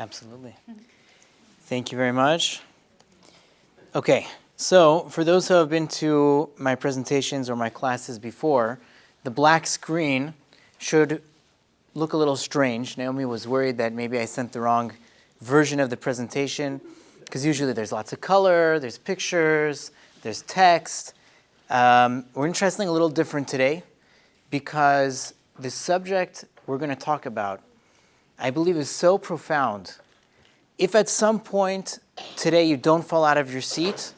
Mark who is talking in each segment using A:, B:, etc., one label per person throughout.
A: Absolutely. Thank you very much. Okay, so for those who have been to my presentations or my classes before, the black screen should look a little strange. Naomi was worried that maybe I sent the wrong version of the presentation, because usually there's lots of color, there's pictures, there's text. We're interested in something a little different today, because the subject we're going to talk about, I believe, is so profound. If at some point today you don't fall out of your seat,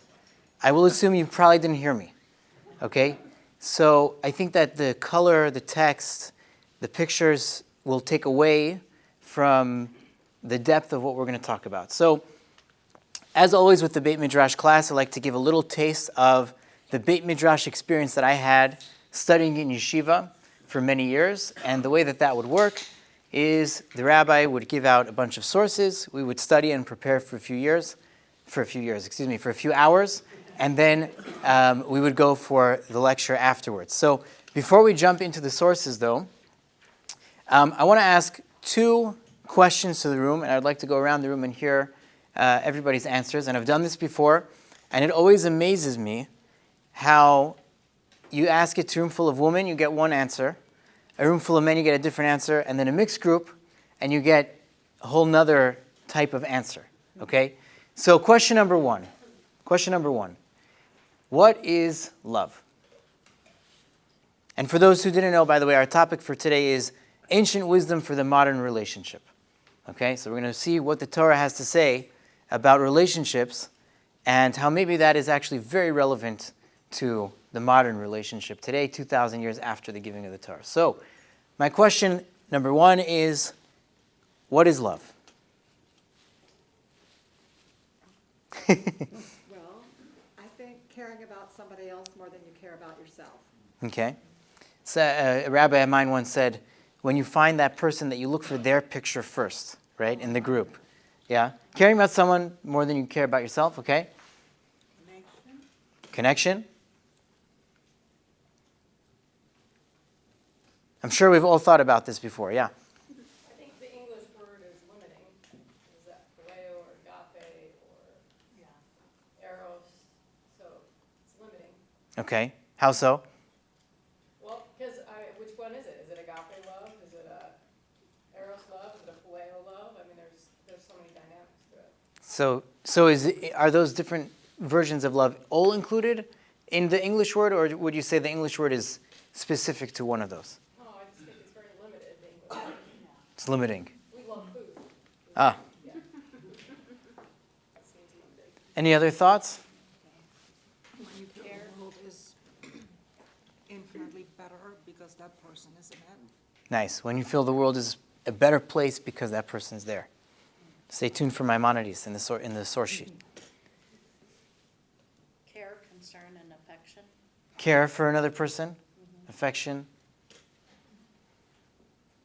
A: I will assume you probably didn't hear me, okay? So I think that the color, the text, the pictures will take away from the depth of what we're going to talk about. So as always with the Beit Midrash class, I like to give a little taste of the Beit Midrash experience that I had studying in yeshiva for many years. And the way that that would work is the rabbi would give out a bunch of sources. We would study and prepare for a few hours. And then we would go for the lecture afterwards. So before we jump into the sources, though, I want to ask two questions to the room, and I'd like to go around the room and hear everybody's answers. And I've done this before, and it always amazes me how you ask it to a room full of women, you get one answer. A room full of men, you get a different answer. And then a mixed group, and you get a whole nother type of answer. Okay? So question number one. What is love? And for those who didn't know, by the way, our topic for today is ancient wisdom for the modern relationship. Okay? So we're going to see what the Torah has to say about relationships and how maybe that is actually very relevant to the modern relationship today, 2,000 years after the giving of the Torah. So, my question number one is, what is love?
B: Well, I think caring about somebody else more than you care about yourself.
A: Okay. So, a rabbi of mine once said, when you find that person, that you look for their picture first, right, in the group. Yeah? Caring about someone more than you care about yourself, okay? Connection. I'm sure we've all thought about this before, yeah.
C: I think the English word is limiting. Is that phileo or agape or eros? So it's limiting.
A: Okay. How so?
C: Well, because which one is it? Is it agape love? Is it a eros love? Is it a phileo love? I mean, there's so many dynamics to it.
A: Are those different versions of love all included in the English word, or would you say the English word is specific to one of those? It's limiting.
C: We love food.
A: Ah.
C: Yeah.
A: Any other thoughts?
B: When you care, the world is infinitely better because that person is a man.
A: Nice. When you feel the world is a better place because that person's there. Stay tuned for Maimonides in the source sheet.
D: Care, concern, and affection.
A: Care for another person, affection.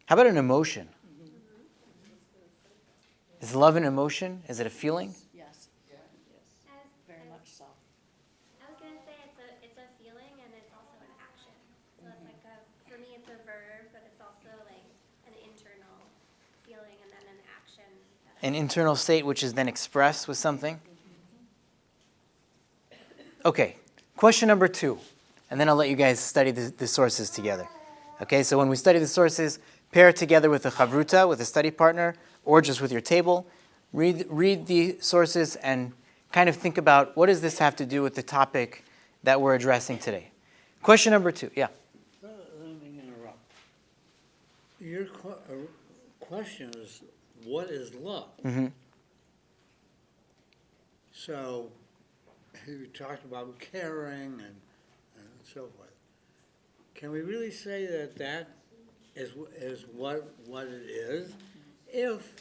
A: How about an emotion? Is love an emotion? Is it a feeling?
D: Yes. Yes. Very much so.
E: I was going to say it's a feeling and it's also an action. So it's like for me it's a verb, but it's also like an internal feeling and then an action.
A: An internal state which is then expressed with something? Okay, question number 2. And then I'll let you guys study the sources together. Okay, so when we study the sources, pair it together with a chavruta, with a study partner, or just with your table. Read the sources and kind of think about what does this have to do with the topic that we're addressing today. Question number 2, yeah.
F: Let me interrupt. Your question is, what is love?
A: Mm-hmm.
F: So, you talked about caring and so forth. Can we really say that is what it is? If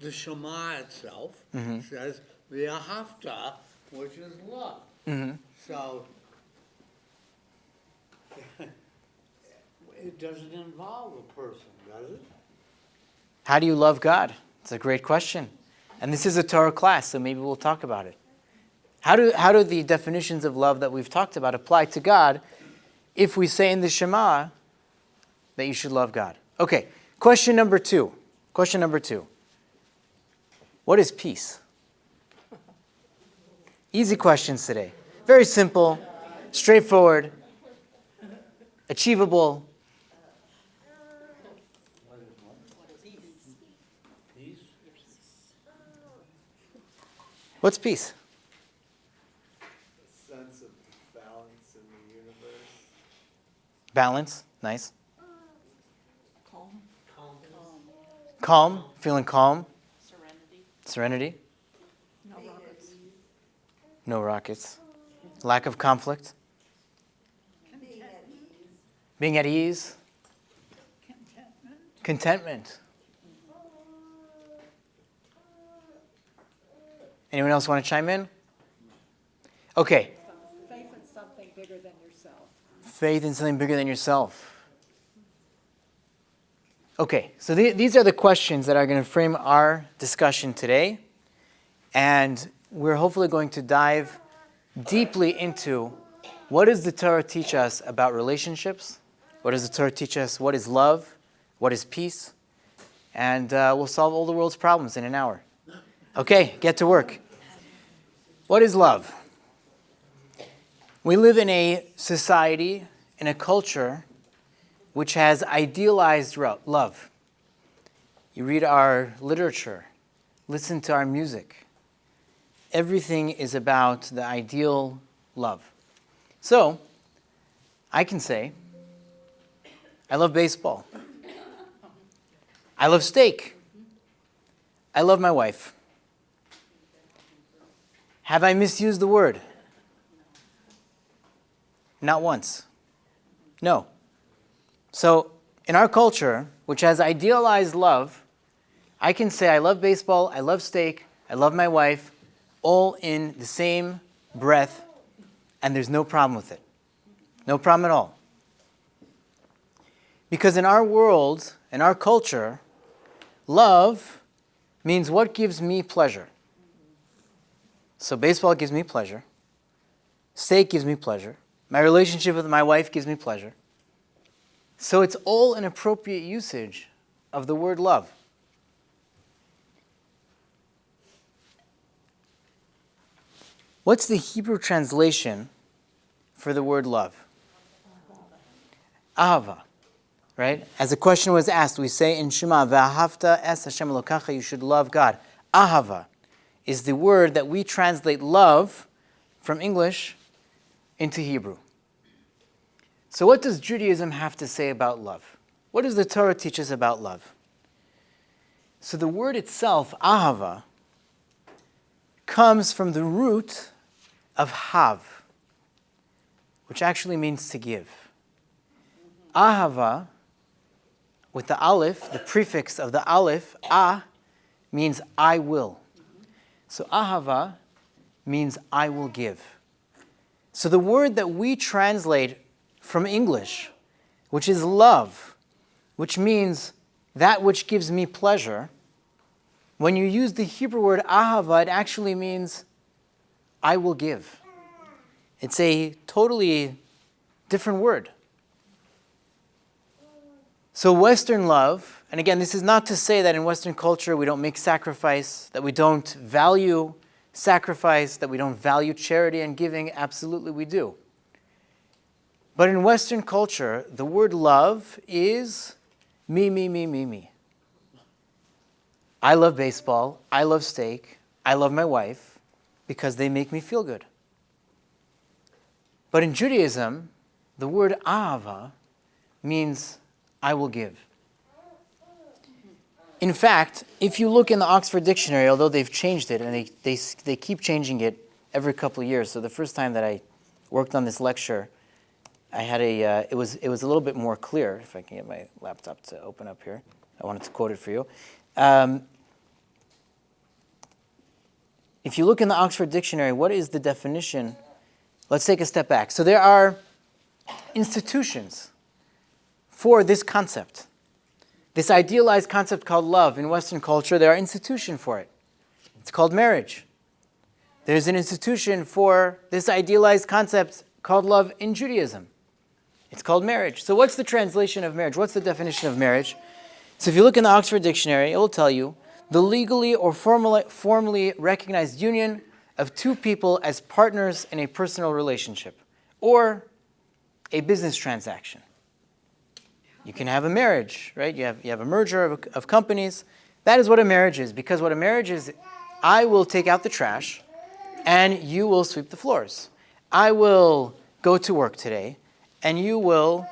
F: the Shema itself says v'ahavta, which is love.
A: Mm-hmm.
F: So it doesn't involve a person, does it?
A: How do you love God? It's a great question. And this is a Torah class, so maybe we'll talk about it. How do the definitions of love that we've talked about apply to God if we say in the Shema that you should love God? Okay, question number 2. Question number 2. What is peace? Easy questions today. Very simple, straightforward, achievable. What's peace?
G: Sense of balance in the universe.
A: Balance, nice.
B: Calm.
A: Calm, feeling calm.
D: Serenity.
A: Serenity,
B: No rockets.
A: no rockets. Lack of conflict. Being at ease. Contentment. Anyone else want to chime in? Okay.
B: Faith in something bigger than yourself.
A: Faith in something bigger than yourself. Okay, so these are the questions that are going to frame our discussion today. And we're hopefully going to dive deeply into what does the Torah teach us about relationships? What does the Torah teach us? What is love? What is peace? And we'll solve all the world's problems in an hour. Okay, get to work. What is love? We live in a society, in a culture, which has idealized love. You read our literature, listen to our music. Everything is about the ideal love. So, I can say, I love baseball. I love steak. I love my wife. Have I misused the word? Not once. No. So, in our culture, which has idealized love, I can say I love baseball, I love steak, I love my wife, all in the same breath, and there's no problem with it. No problem at all. Because in our world, in our culture, love means what gives me pleasure. So baseball gives me pleasure. Steak gives me pleasure. My relationship with my wife gives me pleasure. So it's all an appropriate usage of the word love. What's the Hebrew translation for the word love? Ahava, right? As the question was asked, we say in Shema, V'ahavta es Hashem Elokacha, you should love God. Ahava is the word that we translate love from English into Hebrew. So what does Judaism have to say about love? What does the Torah teach us about love? So the word itself, ahava, comes from the root of hav, which actually means to give. Ahava, with the aleph, the prefix of the aleph, means I will. So ahava means I will give. So the word that we translate from English, which is love, which means that which gives me pleasure, when you use the Hebrew word ahava, it actually means I will give. It's a totally different word. So Western love, and again, this is not to say that in Western culture we don't make sacrifice, that we don't value sacrifice, that we don't value charity and giving. Absolutely we do. But in Western culture, the word love is me, me, me, me, me. I love baseball, I love steak, I love my wife because they make me feel good. But in Judaism, the word ahava means I will give. In fact, if you look in the Oxford Dictionary, although they've changed it, and they keep changing it every couple of years, so the first time that I worked on this lecture, I had it was a little bit more clear. If I can get my laptop to open up here, I wanted to quote it for you. If you look in the Oxford Dictionary, what is the definition? Let's take a step back. So there are institutions for this concept. This idealized concept called love in Western culture, there are institutions for it. It's called marriage. There's an institution for this idealized concept called love in Judaism. It's called marriage. So what's the translation of marriage? What's the definition of marriage? So if you look in the Oxford Dictionary, it will tell you the legally or formally recognized union of two people as partners in a personal relationship or a business transaction. You can have a marriage, right? You have a merger of companies. That is what a marriage is, because what a marriage is, I will take out the trash and you will sweep the floors. I will go to work today and you will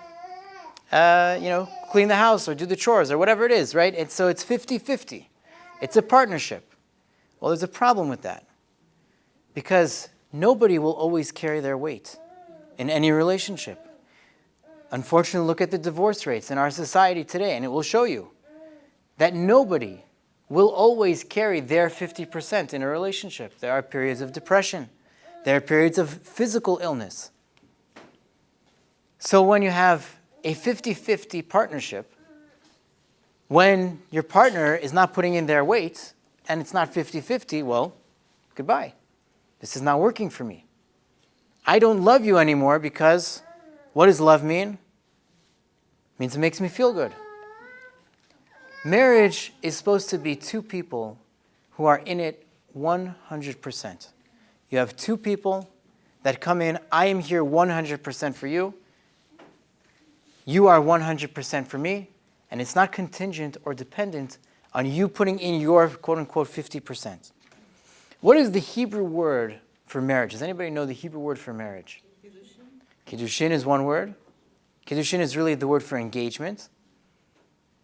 A: clean the house or do the chores or whatever it is, right? And so it's 50-50. It's a partnership. Well, there's a problem with that, because nobody will always carry their weight in any relationship. Unfortunately, look at the divorce rates in our society today, and it will show you that nobody will always carry their 50% in a relationship. There are periods of depression. There are periods of physical illness. So when you have a 50-50 partnership, when your partner is not putting in their weight and it's not 50-50, well, goodbye. This is not working for me. I don't love you anymore because what does love mean? It means it makes me feel good. Marriage is supposed to be two people who are in it 100%. You have two people that come in, I am here 100% for you. You are 100% for me, and it's not contingent or dependent on you putting in your quote-unquote 50%. What is the Hebrew word for marriage? Does anybody know the Hebrew word for marriage? Kiddushin is one word. Kiddushin is really the word for engagement.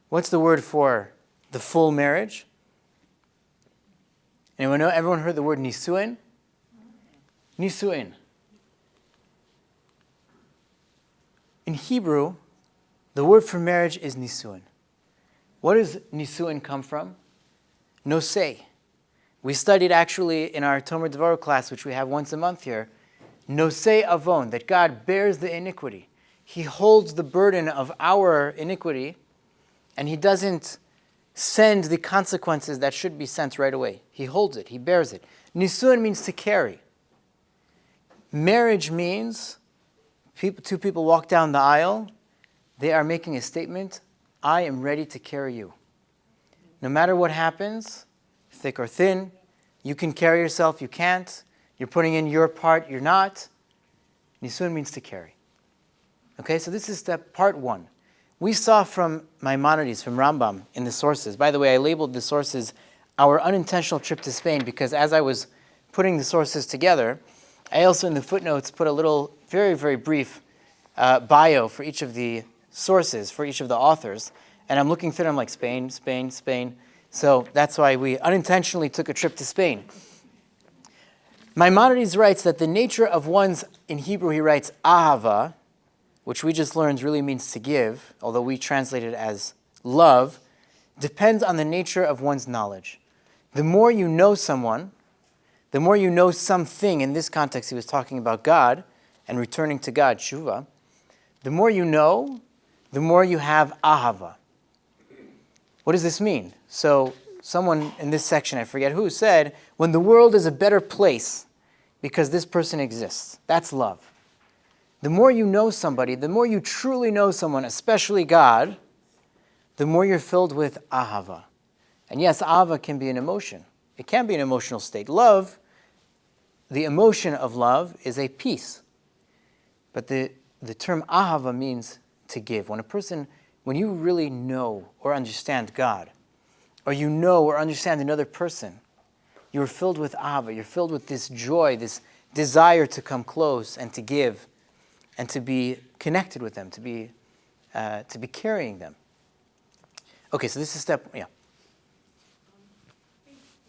A: What's the word for the full marriage? Anyone know? Everyone heard the word nisuin? Nisuin. In Hebrew, the word for marriage is nisuin. What does nisuin come from? Nosei. We studied actually in our Tomer Devorah class, which we have once a month here, Nosei avon, that God bears the iniquity. He holds the burden of our iniquity, and he doesn't send the consequences that should be sent right away. He holds it. He bears it. Nisuin means to carry. Marriage means two people walk down the aisle. They are making a statement, I am ready to carry you. No matter what happens, thick or thin, you can carry yourself, you can't. You're putting in your part, you're not. Nisuin means to carry. Okay, so this is part one. We saw from Maimonides, from Rambam, in the sources. By the way, I labeled the sources our unintentional trip to Spain because as I was putting the sources together, I also in the footnotes put a little, very, very brief bio for each of the sources, for each of the authors. And I'm looking through them like Spain, Spain, Spain. So that's why we unintentionally took a trip to Spain. Maimonides writes that the nature of one's, in Hebrew he writes ahava, which we just learned really means to give, although we translate it as love, depends on the nature of one's knowledge. The more you know someone, the more you know something, in this context he was talking about God and returning to God, tshuva, the more you know, the more you have ahava. What does this mean? So someone in this section, I forget who, said, when the world is a better place because this person exists, that's love. The more you know somebody, the more you truly know someone, especially God, the more you're filled with ahava. And yes, ahava can be an emotion. It can be an emotional state. Love, the emotion of love, is a peace. But the term ahava means to give. When you really know or understand God, or you know or understand another person, you're filled with ahava. You're filled with this joy, this desire to come close and to give, and to be connected with them, to be carrying them. Okay, so this is step, yeah.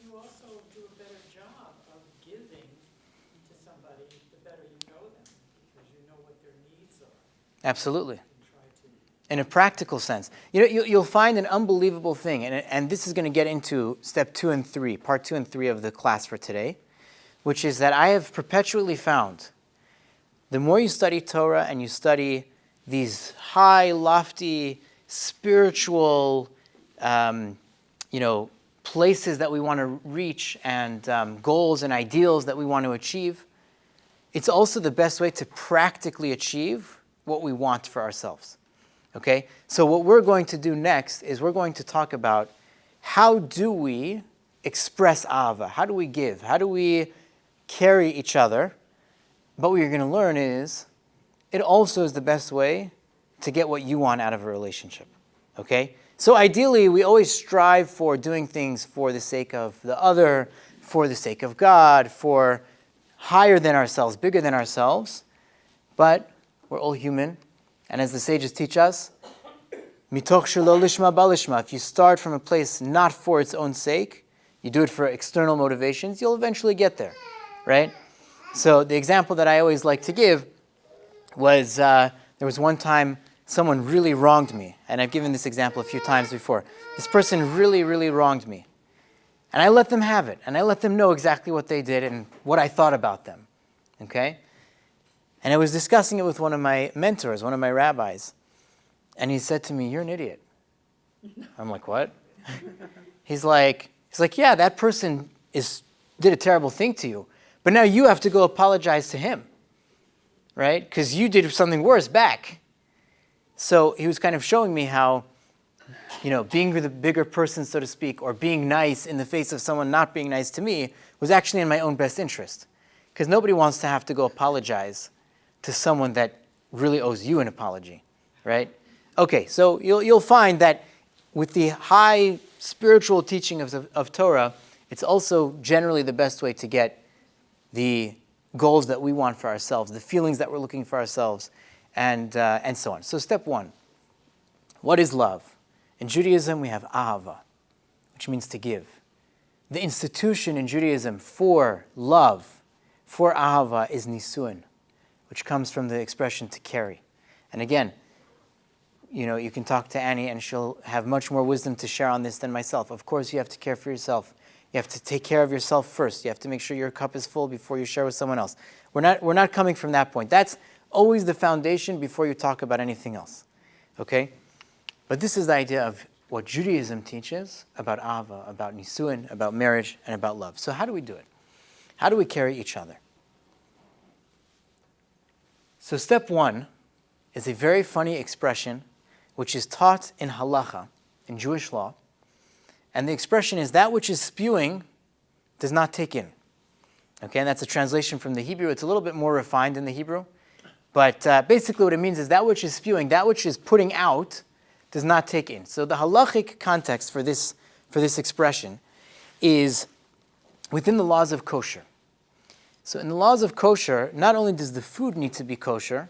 H: You also do a better job of giving to somebody the better you know them, because you know what their needs are.
A: Absolutely.
H: And try to.
A: In a practical sense. You'll find an unbelievable thing, and this is going to get into step 2 and 3, part 2 and 3 of the class for today, which is that I have perpetually found the more you study Torah and you study these high, lofty, spiritual, places that we want to reach and goals and ideals that we want to achieve, it's also the best way to practically achieve what we want for ourselves. Okay? So what we're going to do next is we're going to talk about how do we express ahava? How do we give? How do we carry each other? But what you're going to learn is it also is the best way to get what you want out of a relationship. Okay? So ideally, we always strive for doing things for the sake of the other, for the sake of God, for higher than ourselves, bigger than ourselves. But we're all human. And as the sages teach us, mitoch shelo lishma balishma, if you start from a place not for its own sake, you do it for external motivations, you'll eventually get there, right? So the example that I always like to give was there was one time someone really wronged me, and I've given this example a few times before. This person really, really wronged me. And I let them have it, and I let them know exactly what they did and what I thought about them, okay? And I was discussing it with one of my mentors, one of my rabbis, and he said to me, "You're an idiot." I'm like, "What?" He's like, "Yeah, that person did a terrible thing to you, but now you have to go apologize to him, right? Because you did something worse back." So he was kind of showing me how, being the bigger person, so to speak, or being nice in the face of someone not being nice to me was actually in my own best interest. Because nobody wants to have to go apologize to someone that really owes you an apology, right? Okay, so you'll find that with the high spiritual teaching of Torah, it's also generally the best way to get the goals that we want for ourselves, the feelings that we're looking for ourselves, and so on. So step one, what is love? In Judaism, we have ahava, which means to give. The institution in Judaism for love, for ahava, is nisuin, which comes from the expression to carry. And again, you can talk to Annie and she'll have much more wisdom to share on this than myself. Of course, you have to care for yourself. You have to take care of yourself first. You have to make sure your cup is full before you share with someone else. We're not coming from that point. That's always the foundation before you talk about anything else. Okay? But this is the idea of what Judaism teaches about ahava, about nisuin, about marriage, and about love. So how do we do it? How do we carry each other? So step one is a very funny expression which is taught in halacha, in Jewish law. And the expression is that which is spewing does not take in. Okay, and that's a translation from the Hebrew. It's a little bit more refined in the Hebrew. But basically what it means is that which is spewing, that which is putting out, does not take in. So the halachic context for this expression is within the laws of kosher. So in the laws of kosher, not only does the food need to be kosher,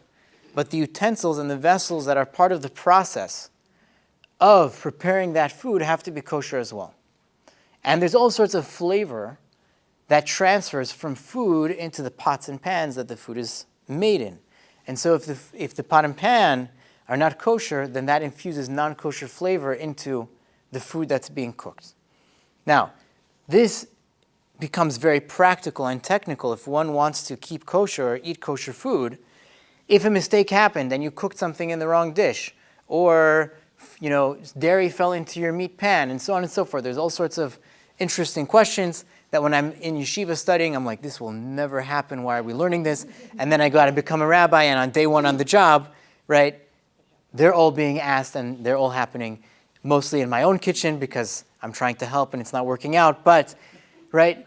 A: but the utensils and the vessels that are part of the process of preparing that food have to be kosher as well. And there's all sorts of flavor that transfers from food into the pots and pans that the food is made in. And so if the pot and pan are not kosher, then that infuses non-kosher flavor into the food that's being cooked. Now, this becomes very practical and technical if one wants to keep kosher or eat kosher food. If a mistake happened and you cooked something in the wrong dish, or dairy fell into your meat pan, and so on and so forth, there's all sorts of interesting questions that when I'm in yeshiva studying, I'm like, this will never happen. Why are we learning this? And then I go out and become a rabbi, and on day one on the job, right, they're all being asked, and they're all happening mostly in my own kitchen because I'm trying to help and it's not working out. But, right,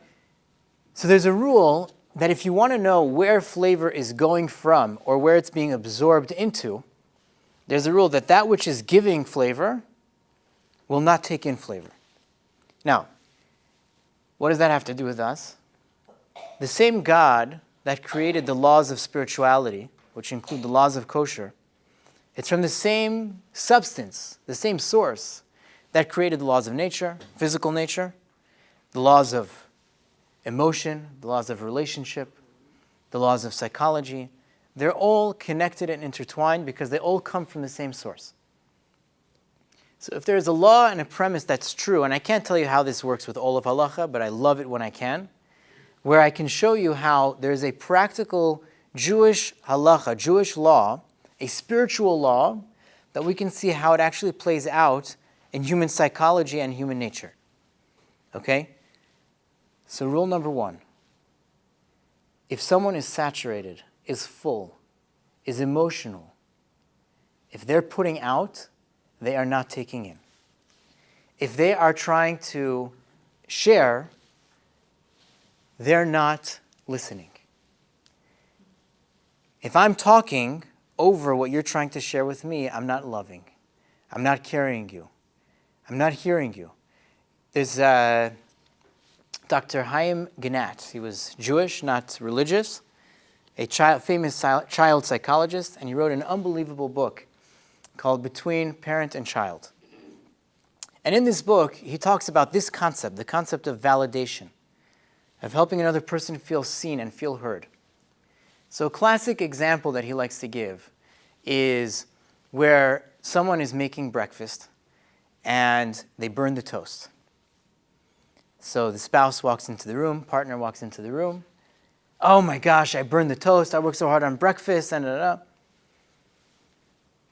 A: so there's a rule that if you want to know where flavor is going from or where it's being absorbed into, there's a rule that which is giving flavor will not take in flavor. Now, what does that have to do with us? The same God that created the laws of spirituality, which include the laws of kosher, it's from the same substance, the same source that created the laws of nature, physical nature, the laws of emotion, the laws of relationship, the laws of psychology. They're all connected and intertwined because they all come from the same source. So if there's a law and a premise that's true, and I can't tell you how this works with all of halacha, but I love it when I can, where I can show you how there's a practical Jewish halacha, Jewish law, a spiritual law, that we can see how it actually plays out in human psychology and human nature. Okay? So rule number one, if someone is saturated, is full, is emotional, If they're putting out, they are not taking in. If they are trying to share, they're not listening. If I'm talking over what you're trying to share with me, I'm not loving. I'm not carrying you. I'm not hearing you. There's Dr. Chaim Gnat. He was Jewish, not religious, a famous child psychologist, and he wrote an unbelievable book called Between Parent and Child. And in this book, he talks about this concept, the concept of validation, of helping another person feel seen and feel heard. So a classic example that he likes to give is where someone is making breakfast and they burn the toast. So the spouse walks into the room, partner walks into the room. Oh my gosh, I burned the toast. I worked so hard on breakfast.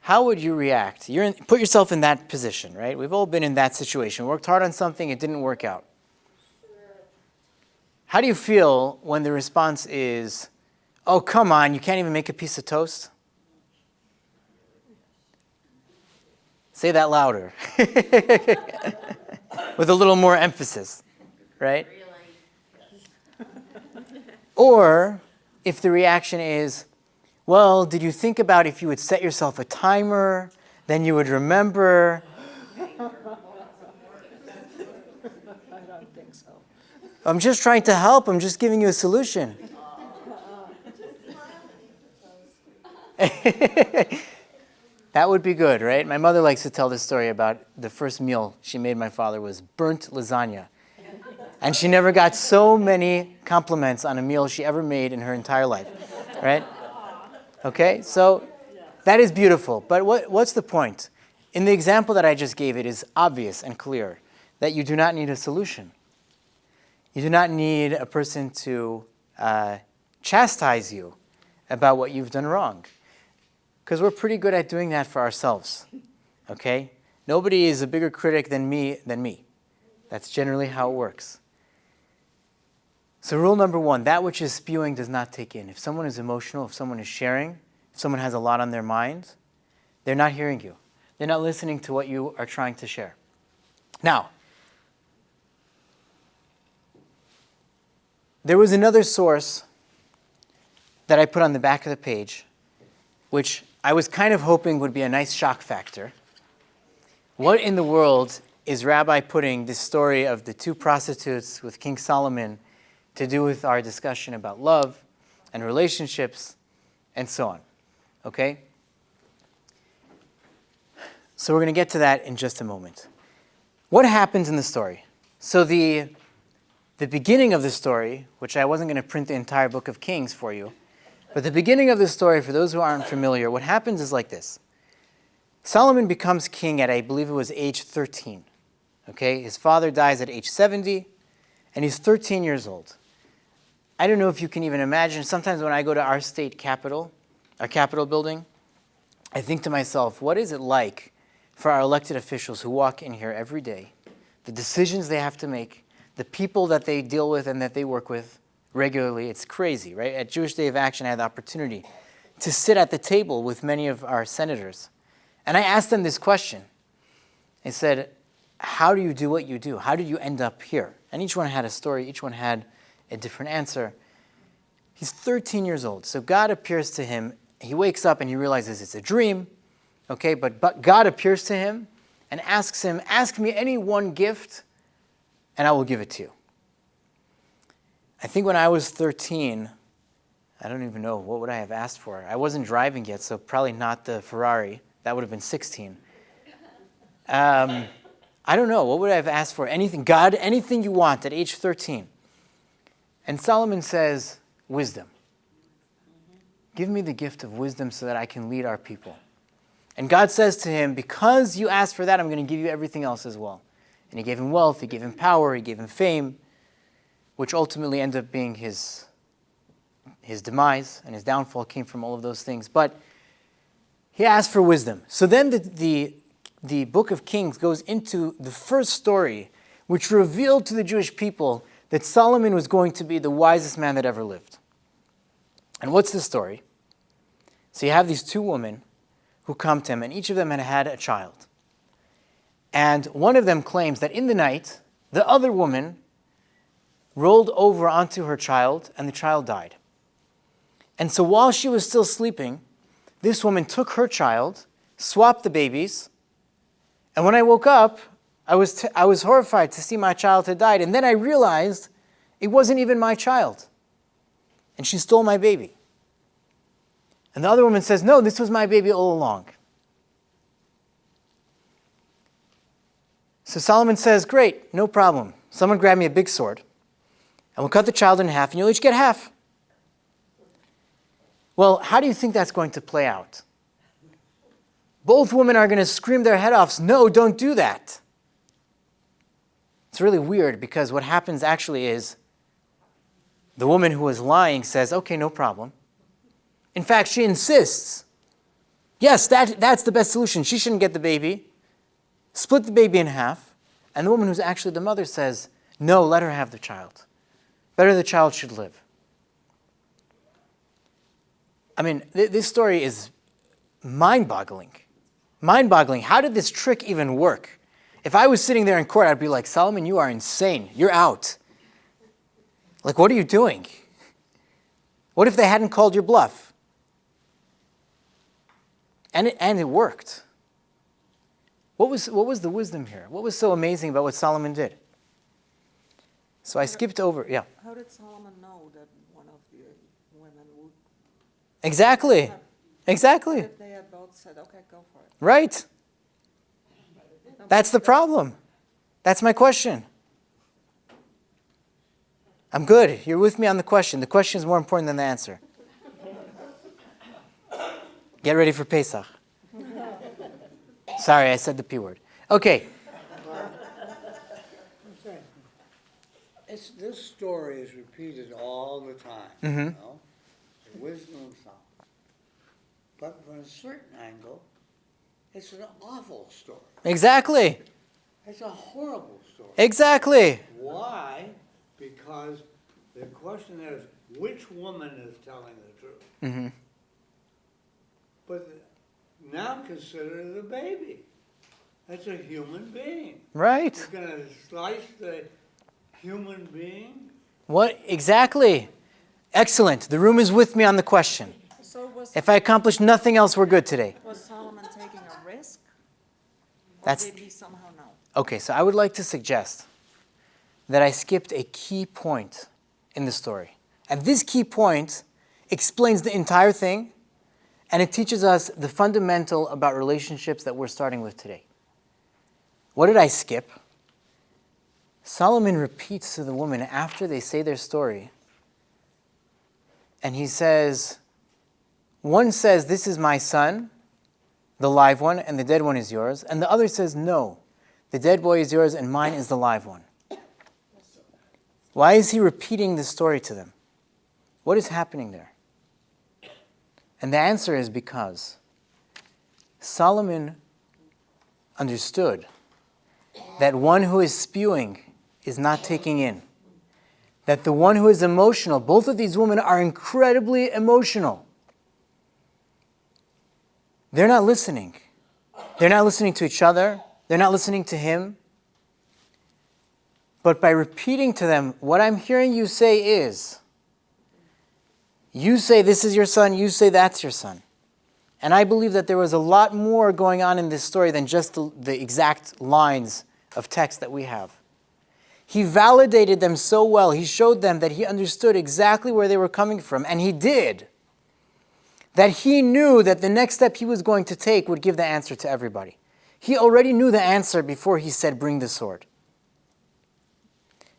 A: How would you react? Put yourself in that position, right? We've all been in that situation. Worked hard on something, it didn't work out. How do you feel when the response is, oh, come on, you can't even make a piece of toast? Say that louder. With a little more emphasis, right? Or if the reaction is, well, did you think about if you would set yourself a timer, then you would remember?
B: I don't think so.
A: I'm just trying to help. I'm just giving you a solution. That would be good, right? My mother likes to tell this story about the first meal she made my father was burnt lasagna. And she never got so many compliments on a meal she ever made in her entire life, right? Okay, so that is beautiful. But what's the point? In the example that I just gave, it is obvious and clear that you do not need a solution. You do not need a person to chastise you about what you've done wrong. Because we're pretty good at doing that for ourselves, okay? Nobody is a bigger critic than me. That's generally how it works. So rule number one, that which is spewing does not take in. If someone is emotional, if someone is sharing, if someone has a lot on their mind, they're not hearing you. They're not listening to what you are trying to share. Now, there was another source that I put on the back of the page, which I was kind of hoping would be a nice shock factor. What in the world is Rabbi putting this story of the two prostitutes with King Solomon to do with our discussion about love and relationships and so on? Okay? So we're going to get to that in just a moment. What happens in the story? So the beginning of the story, which I wasn't going to print the entire book of Kings for you, but the beginning of the story, for those who aren't familiar, what happens is like this. Solomon becomes king at, I believe it was age 13. Okay? His father dies at age 70, and he's 13 years old. I don't know if you can even imagine. Sometimes when I go to our state capitol, our Capitol building, I think to myself, what is it like for our elected officials who walk in here every day, the decisions they have to make, the people that they deal with and that they work with regularly? It's crazy, right? At Jewish Day of Action, I had the opportunity to sit at the table with many of our senators. And I asked them this question. I said, how do you do what you do? How did you end up here? And each one had a story. Each one had a different answer. He's 13 years old. So God appears to him. He wakes up and he realizes it's a dream. Okay, but God appears to him and asks him, ask me any one gift and I will give it to you. I think when I was 13, I don't even know, what would I have asked for? I wasn't driving yet, so probably not the Ferrari. That would have been 16. I don't know, what would I have asked for? Anything, God, anything you want at age 13. And Solomon says, wisdom. Give me the gift of wisdom so that I can lead our people. And God says to him, because you asked for that, I'm going to give you everything else as well. And he gave him wealth, he gave him power, he gave him fame, which ultimately ended up being his demise, and his downfall came from all of those things. But he asked for wisdom. So then the book of Kings goes into the first story, which revealed to the Jewish people that Solomon was going to be the wisest man that ever lived. And what's the story? So you have these two women who come to him, and each of them had had a child. And one of them claims that in the night, the other woman rolled over onto her child, and the child died. And so while she was still sleeping, this woman took her child, swapped the babies, and when I woke up, I was horrified to see my child had died, and then I realized it wasn't even my child. And she stole my baby. And the other woman says, no, this was my baby all along. So Solomon says, great, no problem. Someone grab me a big sword, and we'll cut the child in half, and you'll each get half. Well, how do you think that's going to play out? Both women are going to scream their head off, no, don't do that. It's really weird because what happens actually is the woman who was lying says, okay, no problem. In fact, she insists, yes, that's the best solution. She shouldn't get the baby. Split the baby in half. And the woman who's actually the mother says, no, let her have the child. Better the child should live. I mean, this story is mind-boggling. Mind-boggling. How did this trick even work? If I was sitting there in court, I'd be like, Solomon, you are insane. You're out. Like, what are you doing? What if they hadn't called your bluff? And it worked. What was the wisdom here? What was so amazing about what Solomon did? So I skipped over, yeah.
B: How did Solomon know that one of the women would?
A: Exactly. Exactly.
B: If they had both said, okay, go for it.
A: Right. That's the problem. That's my question. I'm good. You're with me on the question. The question is more important than the answer. Get ready for Pesach. Sorry, I said the P word. Okay.
F: This story is repeated all the time,
A: Mm-hmm.
F: you know? The wisdom of Solomon. But from a certain angle, it's an awful story.
A: Exactly.
F: It's a horrible story.
A: Exactly.
F: Why? Because the question is, which woman is telling the truth?
A: Mm-hmm.
F: But now consider the baby. That's a human being.
A: Right.
F: You're going to slice the human being?
A: What? Exactly. Excellent. The room is with me on the question.
B: So
A: If I accomplish nothing else, we're good today.
B: was Solomon taking a risk? Or
A: That's-
B: did he somehow know?
A: Okay, so I would like to suggest that I skipped a key point in the story. And this key point explains the entire thing, and it teaches us the fundamental about relationships that we're starting with today. What did I skip? Solomon repeats to the woman after they say their story, and he says, one says, this is my son, the live one, and the dead one is yours, and the other says, no, the dead boy is yours and mine is the live one. Why is he repeating this story to them? What is happening there? And the answer is because Solomon understood that one who is spewing is not taking in. That the one who is emotional, both of these women are incredibly emotional. They're not listening. They're not listening to each other. They're not listening to him. But by repeating to them, what I'm hearing you say is, you say this is your son, you say that's your son. And I believe that there was a lot more going on in this story than just the exact lines of text that we have. He validated them so well. He showed them that he understood exactly where they were coming from, and he did. That he knew that the next step he was going to take would give the answer to everybody. He already knew the answer before he said, bring the sword.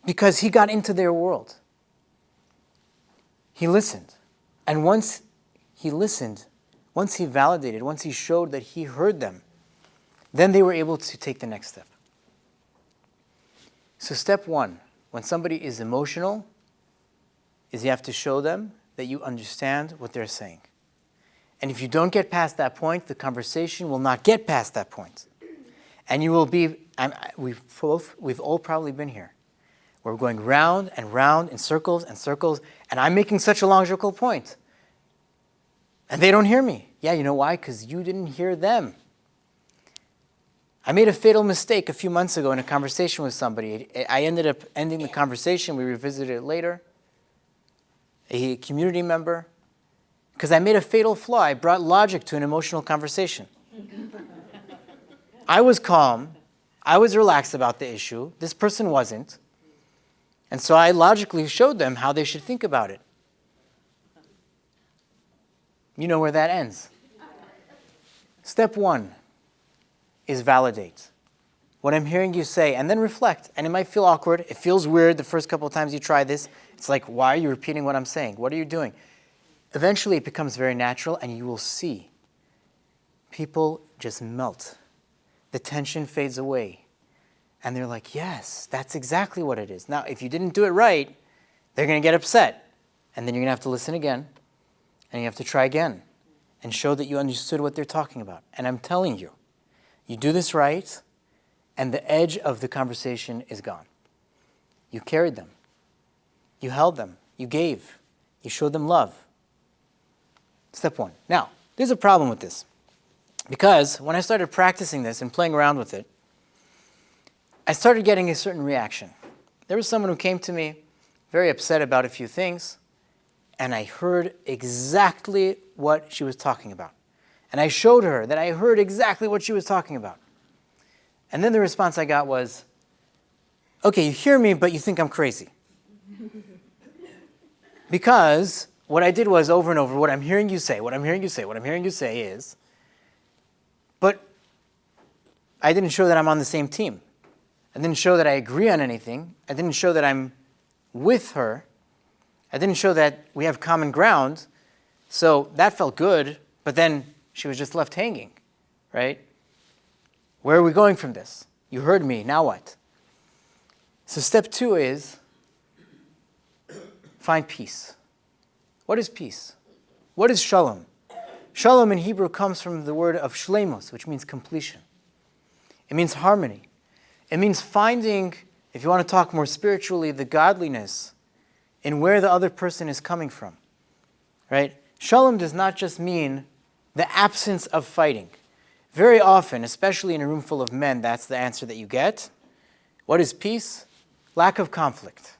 A: Because he got into their world. He listened. And once he listened, once he validated, once he showed that he heard them, then they were able to take the next step. So step one, when somebody is emotional, is you have to show them that you understand what they're saying. And if you don't get past that point, the conversation will not get past that point. And you will be, we've all probably been here. We're going round and round in circles and circles, and I'm making such a logical point. And they don't hear me. Yeah, you know why? Because you didn't hear them. I made a fatal mistake a few months ago in a conversation with somebody. I ended up ending the conversation. We revisited it later. A community member. Because I made a fatal flaw. I brought logic to an emotional conversation. I was calm. I was relaxed about the issue. This person wasn't. And so I logically showed them how they should think about it. You know where that ends. Step 1 is validate what I'm hearing you say, and then reflect. And it might feel awkward. It feels weird the first couple of times you try this. It's like, why are you repeating what I'm saying? What are you doing? Eventually, it becomes very natural, and you will see people just melt. The tension fades away. And they're like, yes, that's exactly what it is. Now, if you didn't do it right, they're going to get upset. And then you're going to have to listen again. And you have to try again. And show that you understood what they're talking about. And I'm telling you, you do this right, and the edge of the conversation is gone. You carried them. You held them. You gave. You showed them love. Step 1. Now, there's a problem with this. Because when I started practicing this and playing around with it, I started getting a certain reaction. There was someone who came to me very upset about a few things, and I heard exactly what she was talking about. And I showed her that I heard exactly what she was talking about. And then the response I got was, okay, you hear me, but you think I'm crazy. Because what I did was over and over, what I'm hearing you say, what I'm hearing you say, what I'm hearing you say is, but I didn't show that I'm on the same team. I didn't show that I agree on anything. I didn't show that I'm with her. I didn't show that we have common ground. So that felt good, but then she was just left hanging, right? Where are we going from this? You heard me, now what? So step 2 is find peace. What is peace? What is shalom? Shalom in Hebrew comes from the word of shlemos, which means completion. It means harmony. It means finding, if you want to talk more spiritually, the godliness in where the other person is coming from, right? Shalom does not just mean the absence of fighting. Very often, especially in a room full of men, that's the answer that you get. What is peace? Lack of conflict.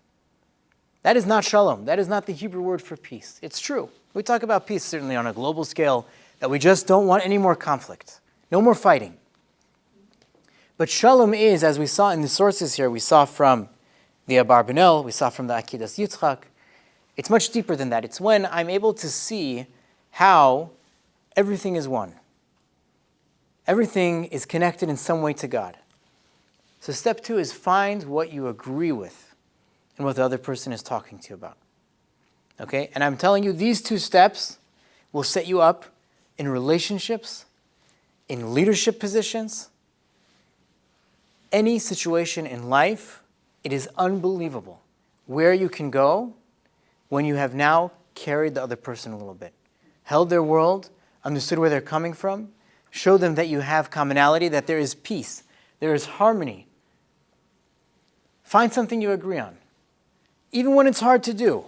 A: That is not shalom. That is not the Hebrew word for peace. It's true. We talk about peace certainly on a global scale, that we just don't want any more conflict. No more fighting. But shalom is, as we saw in the sources here, we saw from the Abarbanel, we saw from the Akidas Yitzchak, it's much deeper than that. It's when I'm able to see how everything is one. Everything is connected in some way to God. So step 2 is find what you agree with and what the other person is talking to you about. Okay? And I'm telling you, these 2 steps will set you up in relationships, in leadership positions, any situation in life. It is unbelievable where you can go when you have now carried the other person a little bit, held their world, understood where they're coming from, showed them that you have commonality, that there is peace, there is harmony. Find something you agree on, even when it's hard to do.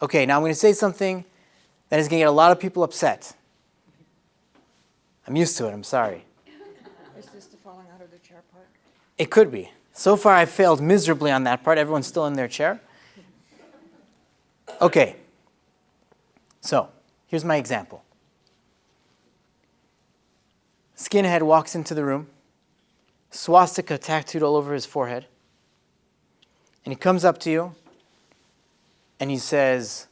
A: Okay, now I'm going to say something that is going to get a lot of people upset. I'm used to it, I'm sorry.
B: Is this the falling out of the chair part?
A: It could be. So far I've failed miserably on that part. Everyone's still in their chair. Okay. So, here's my example. Skinhead walks into the room, swastika tattooed all over his forehead, and he comes up to you and he says,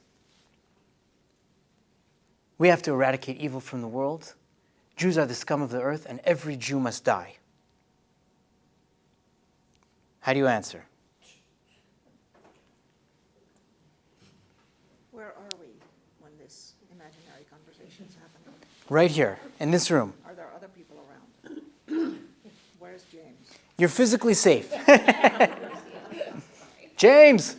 A: we have to eradicate evil from the world. Jews are the scum of the earth and every Jew must die. How do you answer?
B: Where are we when this imaginary conversation is happening?
A: Right here, in this room.
B: Are there other people around? Where's James?
A: You're physically safe. James!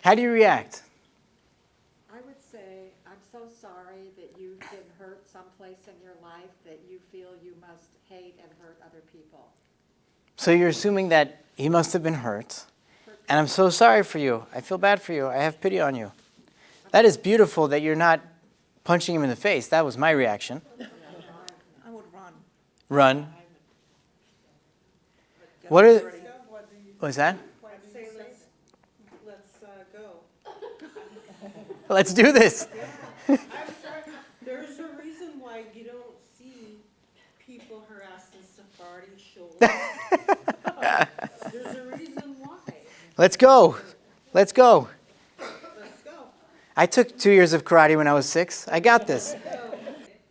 A: How do you react?
I: I would say, I'm so sorry that you've been hurt someplace in your life that you feel you must hate and hurt other people.
A: So you're assuming that he must have been hurt, and I'm so sorry for you. I feel bad for you. I have pity on you. That is beautiful that you're not punching him in the face. That was my reaction.
B: I would run.
A: Run. What are, what's that?
B: Let's say, let's go.
A: Let's do this.
J: I'm sorry, there's a reason why you don't see people harassing Sephardi shul. There's a reason why.
A: Let's go. Let's go.
J: Let's go.
A: I took 2 years of karate when I was 6. I got this.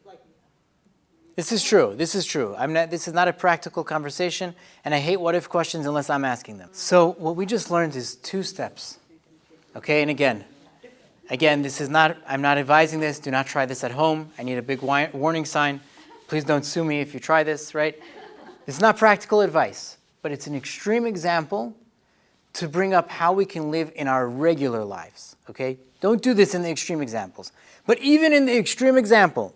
J: Like,
A: This is true. This is true. This is not a practical conversation, and I hate what-if questions unless I'm asking them. So what we just learned is 2 steps. Okay, and again, this is not, I'm not advising this. Do not try this at home. I need a big warning sign. Please don't sue me if you try this, right? It's not practical advice, but it's an extreme example to bring up how we can live in our regular lives, okay? Don't do this in the extreme examples. But even in the extreme example,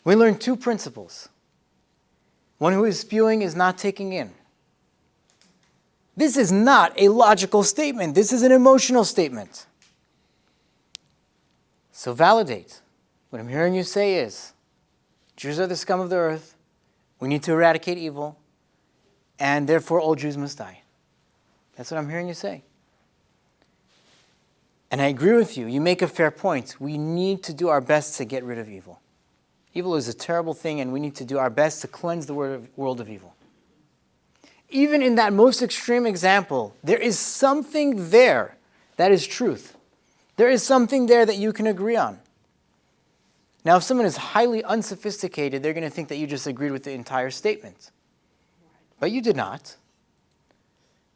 A: we learn 2 principles. One who is spewing is not taking in. This is not a logical statement. This is an emotional statement. So validate. What I'm hearing you say is, Jews are the scum of the earth. We need to eradicate evil. And therefore all Jews must die. That's what I'm hearing you say. And I agree with you. You make a fair point. We need to do our best to get rid of evil. Evil is a terrible thing, and we need to do our best to cleanse the world of evil. Even in that most extreme example, there is something there that is truth. There is something there that you can agree on. Now, if someone is highly unsophisticated, they're going to think that you just agreed with the entire statement. But you did not.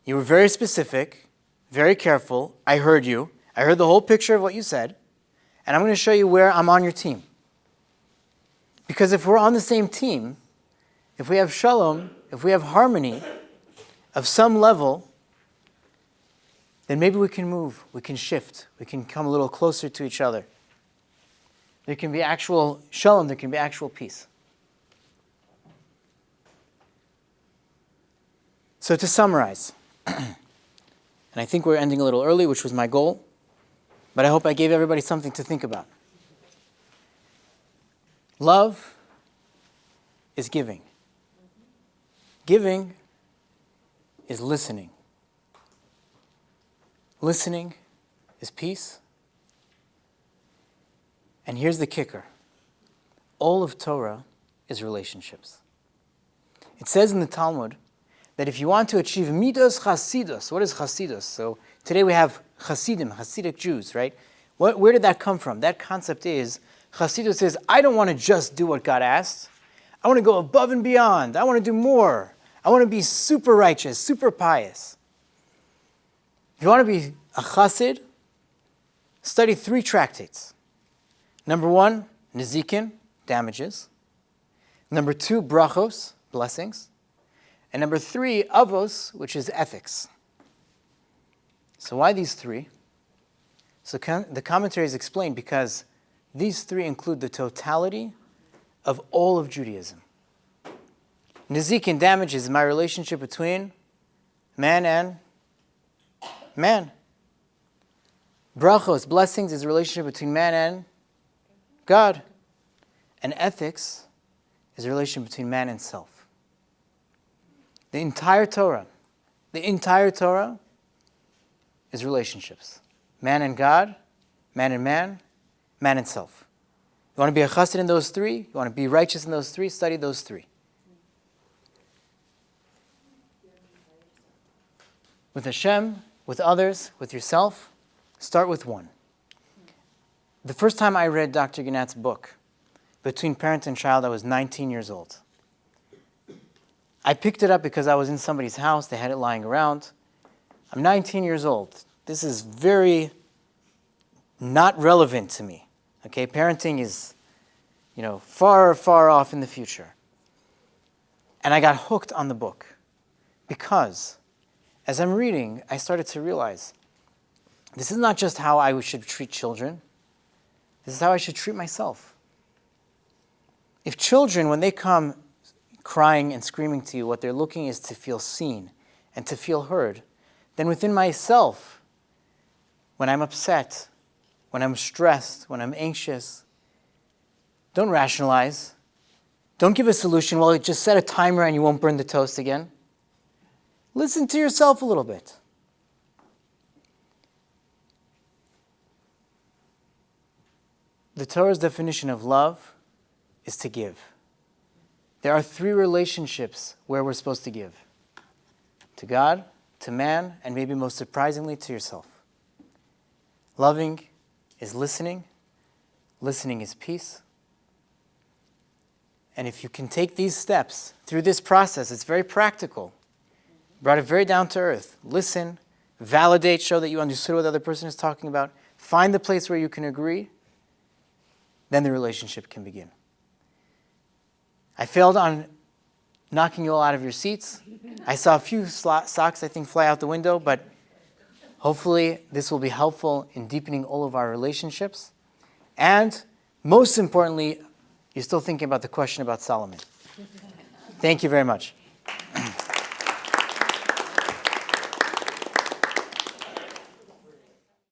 A: You were very specific, very careful. I heard you. I heard the whole picture of what you said. And I'm going to show you where I'm on your team. Because if we're on the same team, if we have shalom, if we have harmony of some level, then maybe we can move, we can shift, we can come a little closer to each other. There can be actual shalom, there can be actual peace. So to summarize, and I think we're ending a little early, which was my goal, but I hope I gave everybody something to think about. Love is giving. Giving is listening. Listening is peace. And here's the kicker. All of Torah is relationships. It says in the Talmud that if you want to achieve midos chasidus, what is chasidus? So today we have Hasidim, Hasidic Jews, right? Where did that come from? That concept is, Chasidus is, I don't want to just do what God asked. I want to go above and beyond. I want to do more. I want to be super righteous, super pious. If you want to be a Chassid, study 3 tractates. Number 1, Nezikin, damages. Number 2, Brachos, blessings. And number 3, Avos, which is ethics. So why these 3? So the commentaries explain because these 3 include the totality of all of Judaism. Nezikin, damages, is my relationship between man and man. Brachos, blessings, is a relationship between man and God. And ethics is a relationship between man and self. The entire Torah is relationships. Man and God, man and man, man and self. You want to be a chassid in those 3? You want to be righteous in those 3? Study those 3. With Hashem, with others, with yourself, start with 1. The first time I read Dr. Ginat's book, Between Parent and Child, I was 19 years old. I picked it up because I was in somebody's house. They had it lying around. I'm 19 years old. This is very not relevant to me. Okay, parenting is, far, far off in the future. And I got hooked on the book because as I'm reading, I started to realize this is not just how I should treat children. This is how I should treat myself. If children, when they come crying and screaming to you, what they're looking is to feel seen and to feel heard, then within myself, when I'm upset, when I'm stressed, when I'm anxious, don't rationalize. Don't give a solution. Well, just set a timer and you won't burn the toast again. Listen to yourself a little bit. The Torah's definition of love is to give. There are 3 relationships where we're supposed to give. To God, to man, and maybe most surprisingly, to yourself. Loving is listening. Listening is peace. And if you can take these steps through this process, it's very practical. Brought it very down to earth. Listen, validate, show that you understood what the other person is talking about. Find the place where you can agree. Then the relationship can begin. I failed on knocking you all out of your seats. I saw a few socks, I think, fly out the window, but hopefully this will be helpful in deepening all of our relationships. And most importantly, you're still thinking about the question about Solomon. Thank you very much.